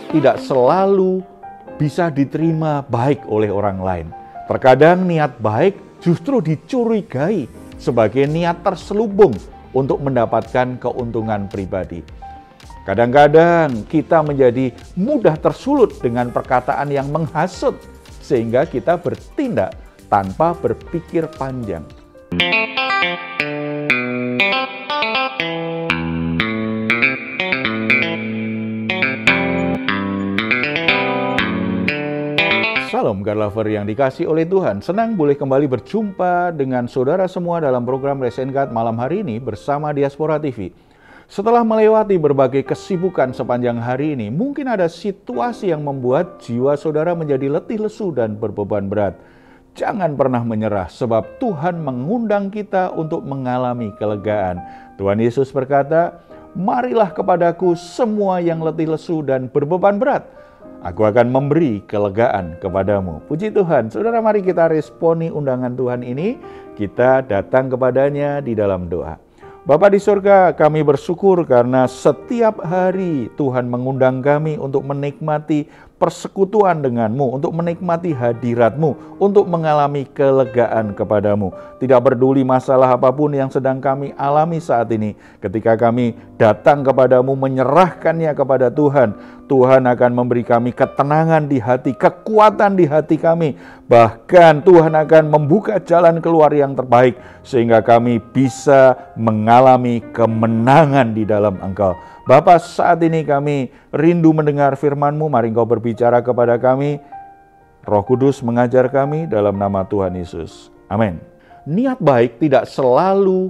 tidak selalu bisa diterima baik oleh orang lain. Terkadang niat baik justru dicurigai sebagai niat terselubung untuk mendapatkan keuntungan pribadi. Kadang-kadang kita menjadi mudah tersulut dengan perkataan yang menghasut sehingga kita bertindak tanpa berpikir panjang. Salam God Lover yang dikasih oleh Tuhan. Senang boleh kembali berjumpa dengan saudara semua dalam program Rest in God malam hari ini bersama Diaspora TV. Setelah melewati berbagai kesibukan sepanjang hari ini, mungkin ada situasi yang membuat jiwa saudara menjadi letih lesu dan berbeban berat. Jangan pernah menyerah sebab Tuhan mengundang kita untuk mengalami kelegaan. Tuhan Yesus berkata, "Marilah kepadaku semua yang letih lesu dan berbeban berat. Aku akan memberi kelegaan kepadamu." Puji Tuhan, saudara, mari kita responi undangan Tuhan ini. Kita datang kepadanya di dalam doa. Bapa di surga, kami bersyukur karena setiap hari Tuhan mengundang kami untuk menikmati persekutuan denganmu, untuk menikmati hadiratmu, untuk mengalami kelegaan kepadamu. Tidak peduli masalah apapun yang sedang kami alami saat ini, ketika kami datang kepadamu menyerahkannya kepada Tuhan, Tuhan akan memberi kami ketenangan di hati, kekuatan di hati kami. Bahkan Tuhan akan membuka jalan keluar yang terbaik sehingga kami bisa mengalami kemenangan di dalam Engkau. Bapa, saat ini kami rindu mendengar firman-Mu. Mari Engkau berbicara kepada kami. Roh Kudus mengajar kami dalam nama Tuhan Yesus. Amin. Niat baik tidak selalu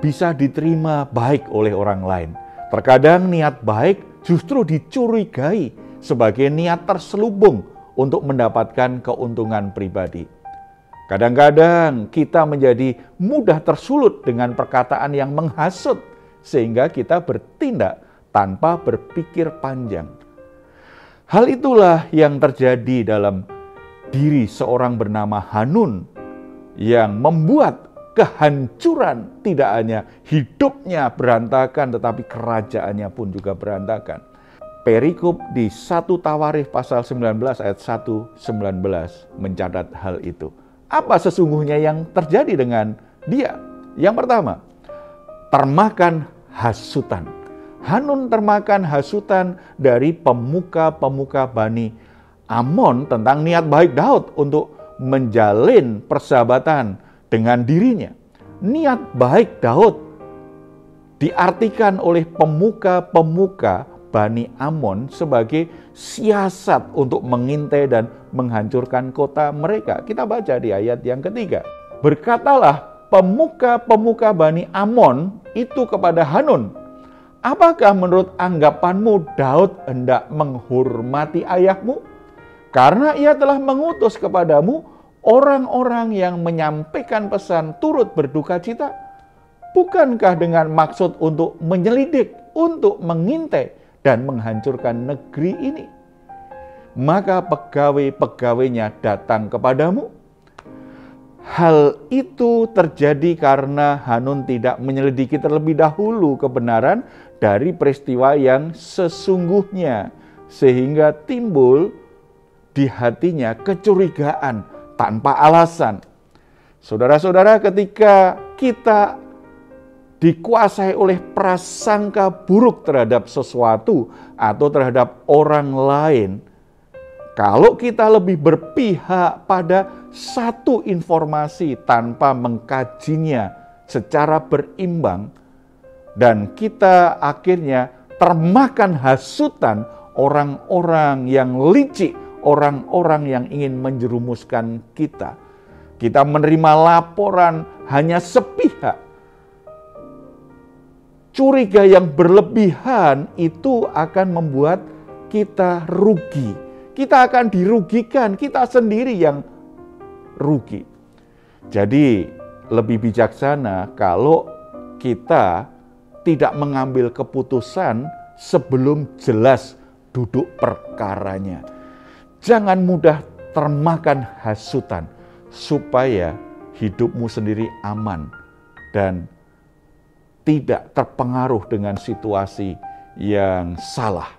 bisa diterima baik oleh orang lain. Terkadang niat baik justru dicurigai sebagai niat terselubung untuk mendapatkan keuntungan pribadi. Kadang-kadang kita menjadi mudah tersulut dengan perkataan yang menghasut sehingga kita bertindak tanpa berpikir panjang. Hal itulah yang terjadi dalam diri seorang bernama Hanun yang membuat kehancuran, tidak hanya hidupnya berantakan tetapi kerajaannya pun juga berantakan. Perikop di 1 Tawarikh pasal 19 ayat 1-19 mencatat hal itu. Apa sesungguhnya yang terjadi dengan dia? Yang pertama, termakan hasutan. Hanun termakan hasutan dari pemuka-pemuka Bani Amon tentang niat baik Daud untuk menjalin persahabatan dengan dirinya. Niat baik Daud diartikan oleh pemuka-pemuka Bani Amon sebagai siasat untuk mengintai dan menghancurkan kota mereka. Kita baca di ayat yang ketiga. Berkatalah pemuka-pemuka Bani Amon itu kepada Hanun, "Apakah menurut anggapanmu Daud hendak menghormati ayahmu? Karena ia telah mengutus kepadamu orang-orang yang menyampaikan pesan turut berduka cita. Bukankah dengan maksud untuk menyelidik, untuk mengintai dan menghancurkan negeri ini? Maka pegawai-pegawainya datang kepadamu." Hal itu terjadi karena Hanun tidak menyelidiki terlebih dahulu kebenaran dari peristiwa yang sesungguhnya, sehingga timbul di hatinya kecurigaan tanpa alasan. Saudara-saudara, ketika kita dikuasai oleh prasangka buruk terhadap sesuatu atau terhadap orang lain, kalau kita lebih berpihak pada satu informasi tanpa mengkajinya secara berimbang, dan kita akhirnya termakan hasutan orang-orang yang licik, orang-orang yang ingin menjerumuskan kita. Kita menerima laporan hanya sepihak. Curiga yang berlebihan itu akan membuat kita rugi. Kita akan dirugikan, kita sendiri yang rugi. Jadi lebih bijaksana kalau kita tidak mengambil keputusan sebelum jelas duduk perkaranya. Jangan mudah termakan hasutan supaya hidupmu sendiri aman dan tidak terpengaruh dengan situasi yang salah.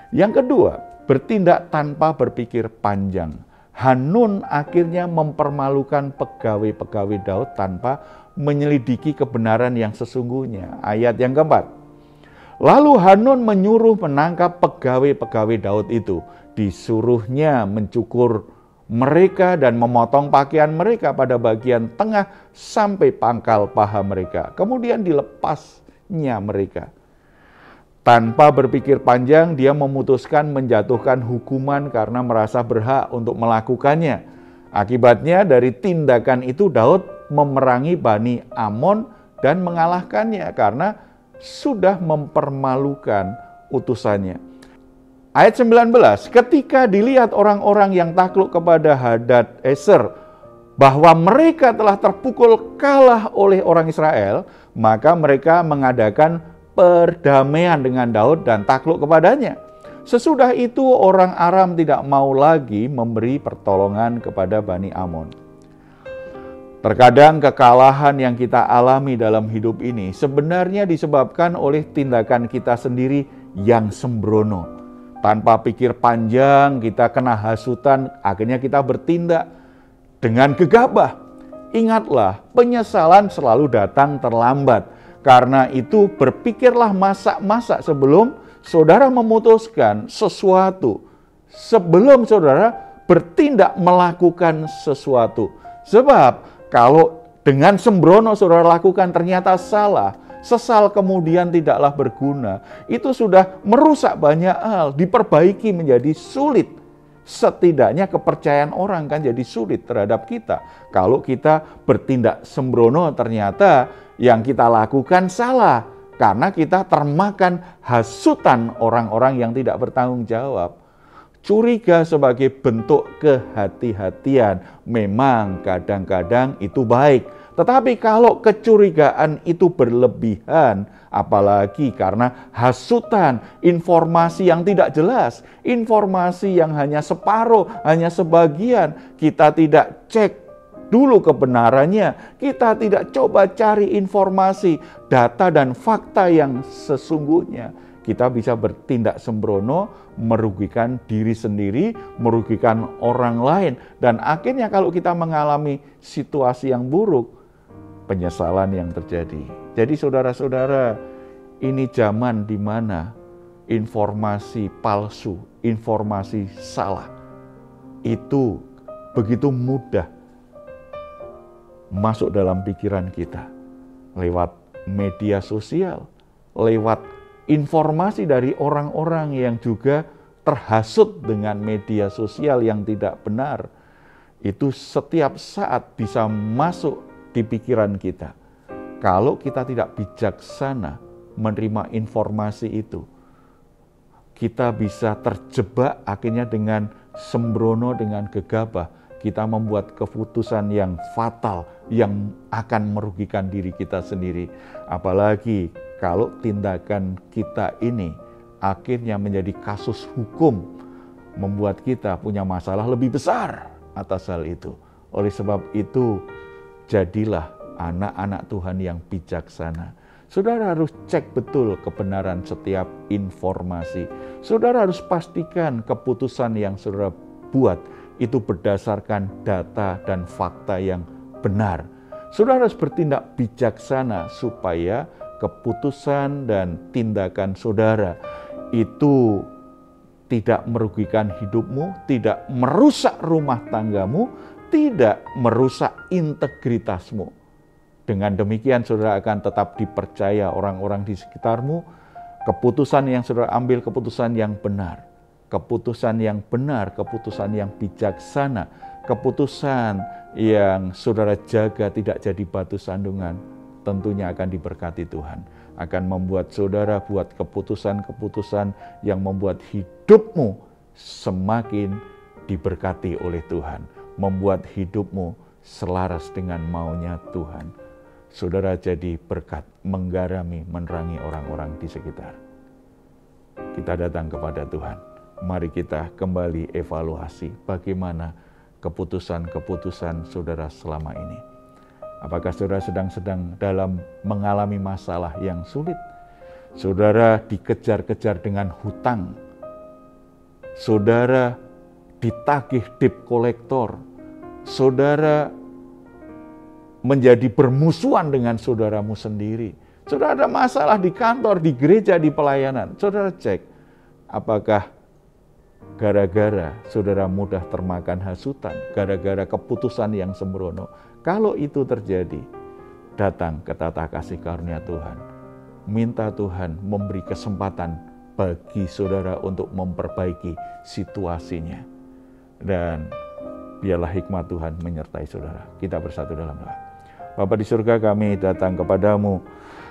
Yang kedua, bertindak tanpa berpikir panjang. Hanun akhirnya mempermalukan pegawai-pegawai Daud tanpa menyelidiki kebenaran yang sesungguhnya. Ayat yang keempat. Lalu Hanun menyuruh menangkap pegawai-pegawai Daud itu. Disuruhnya mencukur mereka dan memotong pakaian mereka pada bagian tengah sampai pangkal paha mereka. Kemudian dilepasnya mereka. Tanpa berpikir panjang, dia memutuskan menjatuhkan hukuman karena merasa berhak untuk melakukannya. Akibatnya dari tindakan itu Daud memerangi Bani Amon dan mengalahkannya karena sudah mempermalukan utusannya. Ayat 19, ketika dilihat orang-orang yang takluk kepada Hadad-eser bahwa mereka telah terpukul kalah oleh orang Israel, maka mereka mengadakan perdamaian dengan Daud dan takluk kepadanya. Sesudah itu orang Aram tidak mau lagi memberi pertolongan kepada Bani Amon. Terkadang kekalahan yang kita alami dalam hidup ini sebenarnya disebabkan oleh tindakan kita sendiri yang sembrono. Tanpa pikir panjang, kita kena hasutan, akhirnya kita bertindak dengan gegabah. Ingatlah, penyesalan selalu datang terlambat. Karena itu berpikirlah masak-masak sebelum saudara memutuskan sesuatu. Sebelum saudara bertindak melakukan sesuatu. Sebab kalau dengan sembrono saudara lakukan ternyata salah, sesal kemudian tidaklah berguna. Itu sudah merusak banyak hal, diperbaiki menjadi sulit. Setidaknya kepercayaan orang kan jadi sulit terhadap kita. Kalau kita bertindak sembrono ternyata yang kita lakukan salah. Karena kita termakan hasutan orang-orang yang tidak bertanggung jawab. Curiga sebagai bentuk kehati-hatian memang kadang-kadang itu baik. Tetapi kalau kecurigaan itu berlebihan, apalagi karena hasutan, informasi yang tidak jelas, informasi yang hanya separuh, hanya sebagian, kita tidak cek dulu kebenarannya, kita tidak coba cari informasi, data dan fakta yang sesungguhnya, kita bisa bertindak sembrono, merugikan diri sendiri, merugikan orang lain. Dan akhirnya kalau kita mengalami situasi yang buruk, penyesalan yang terjadi. Jadi saudara-saudara, ini zaman di mana informasi palsu, informasi salah, itu begitu mudah masuk dalam pikiran kita. Lewat media sosial, lewat informasi dari orang-orang yang juga terhasut dengan media sosial yang tidak benar. Itu setiap saat bisa masuk di pikiran kita. Kalau kita tidak bijaksana menerima informasi itu, kita bisa terjebak akhirnya dengan sembrono, dengan gegabah. Kita membuat keputusan yang fatal, yang akan merugikan diri kita sendiri. Apalagi kalau tindakan kita ini akhirnya menjadi kasus hukum, membuat kita punya masalah lebih besar atas hal itu. Oleh sebab itu, jadilah anak-anak Tuhan yang bijaksana. Saudara harus cek betul kebenaran setiap informasi. Saudara harus pastikan keputusan yang saudara buat itu berdasarkan data dan fakta yang benar. Saudara harus bertindak bijaksana supaya keputusan dan tindakan saudara itu tidak merugikan hidupmu, tidak merusak rumah tanggamu, tidak merusak integritasmu. Dengan demikian saudara akan tetap dipercaya orang-orang di sekitarmu. Keputusan yang saudara ambil, keputusan yang benar. Keputusan yang benar, keputusan yang bijaksana, keputusan yang saudara jaga tidak jadi batu sandungan, tentunya akan diberkati Tuhan. Akan membuat saudara buat keputusan-keputusan yang membuat hidupmu semakin diberkati oleh Tuhan. Membuat hidupmu selaras dengan maunya Tuhan. Saudara jadi berkat, menggarami, menerangi orang-orang di sekitar. Kita datang kepada Tuhan. Mari kita kembali evaluasi bagaimana keputusan-keputusan saudara selama ini. Apakah saudara sedang dalam mengalami masalah yang sulit? Saudara dikejar-kejar dengan hutang. saudara ditagih debt collector, saudara menjadi bermusuhan dengan saudaramu sendiri, saudara ada masalah di kantor, di gereja, di pelayanan, saudara cek apakah gara-gara saudara mudah termakan hasutan, gara-gara keputusan yang sembrono. Kalau itu terjadi, datang ke tata kasih karunia Tuhan. Minta Tuhan memberi kesempatan bagi saudara untuk memperbaiki situasinya. Dan biarlah hikmat Tuhan menyertai saudara. Kita bersatu dalam doa. Bapa di surga, kami datang kepadamu.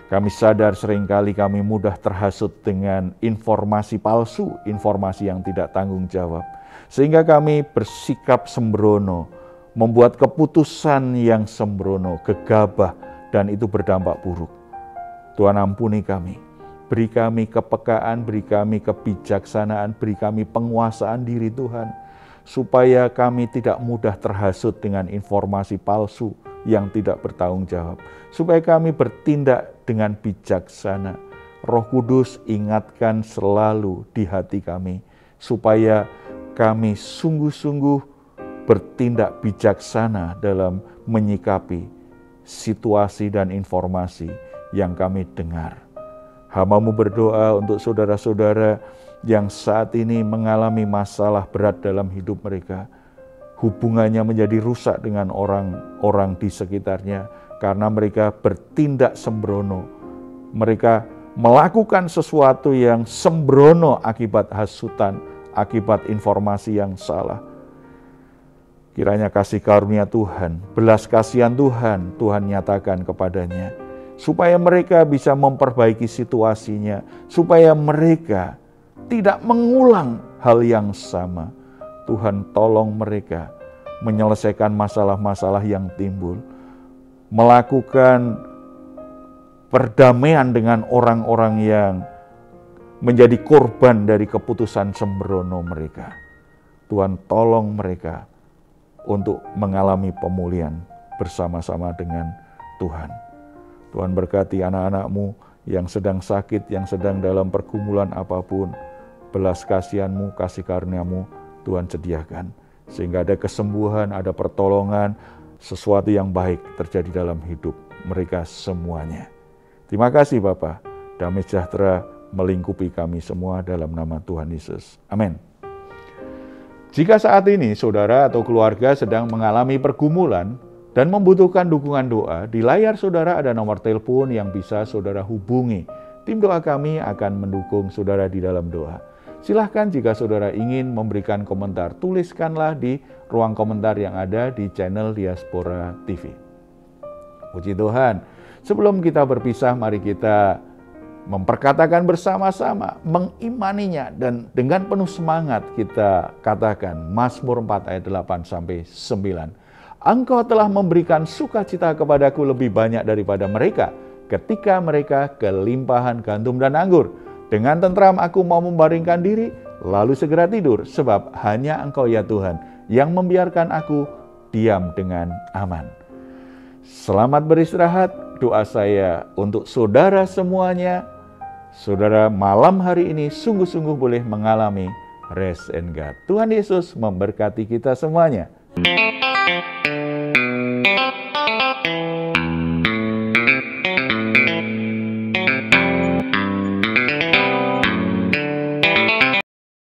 Kami sadar seringkali kami mudah terhasut dengan informasi palsu, informasi yang tidak tanggung jawab. Sehingga kami bersikap sembrono, membuat keputusan yang sembrono, gegabah, dan itu berdampak buruk. Tuhan ampuni kami, beri kami kepekaan, beri kami kebijaksanaan, beri kami penguasaan diri Tuhan, supaya kami tidak mudah terhasut dengan informasi palsu yang tidak bertanggung jawab, supaya kami bertindak dengan bijaksana. Roh Kudus ingatkan selalu di hati kami, supaya kami sungguh-sungguh bertindak bijaksana dalam menyikapi situasi dan informasi yang kami dengar. Hamba-Mu berdoa untuk saudara-saudara yang saat ini mengalami masalah berat dalam hidup mereka. Hubungannya menjadi rusak dengan orang-orang di sekitarnya karena mereka bertindak sembrono. Mereka melakukan sesuatu yang sembrono akibat hasutan, akibat informasi yang salah. Kiranya kasih karunia Tuhan, belas kasihan Tuhan, Tuhan nyatakan kepadanya, supaya mereka bisa memperbaiki situasinya, supaya mereka tidak mengulang hal yang sama. Tuhan tolong mereka menyelesaikan masalah-masalah yang timbul, melakukan perdamaian dengan orang-orang yang menjadi korban dari keputusan sembrono mereka. Tuhan tolong mereka untuk mengalami pemulihan bersama-sama dengan Tuhan. Tuhan berkati anak-anak-Mu yang sedang sakit, yang sedang dalam pergumulan apapun. Belas kasihan-Mu, kasih karunia-Mu Tuhan sediakan, sehingga ada kesembuhan, ada pertolongan, sesuatu yang baik terjadi dalam hidup mereka semuanya. Terima kasih Bapa, damai sejahtera melingkupi kami semua dalam nama Tuhan Yesus. Amin. Jika saat ini saudara atau keluarga sedang mengalami pergumulan dan membutuhkan dukungan doa, di layar saudara ada nomor telepon yang bisa saudara hubungi. Tim doa kami akan mendukung saudara di dalam doa. Silahkan jika saudara ingin memberikan komentar, tuliskanlah di ruang komentar yang ada di channel Diaspora TV. Puji Tuhan, sebelum kita berpisah, mari kita memperkatakan bersama-sama, mengimaninya, dan dengan penuh semangat kita katakan Mazmur 4 ayat 8-9. Engkau telah memberikan sukacita kepadaku lebih banyak daripada mereka, ketika mereka kelimpahan gandum dan anggur. Dengan tentram aku mau membaringkan diri, lalu segera tidur, sebab hanya Engkau ya Tuhan yang membiarkan aku diam dengan aman. Selamat beristirahat, doa saya untuk saudara semuanya. Saudara malam hari ini sungguh-sungguh boleh mengalami rest and God. Tuhan Yesus memberkati kita semuanya.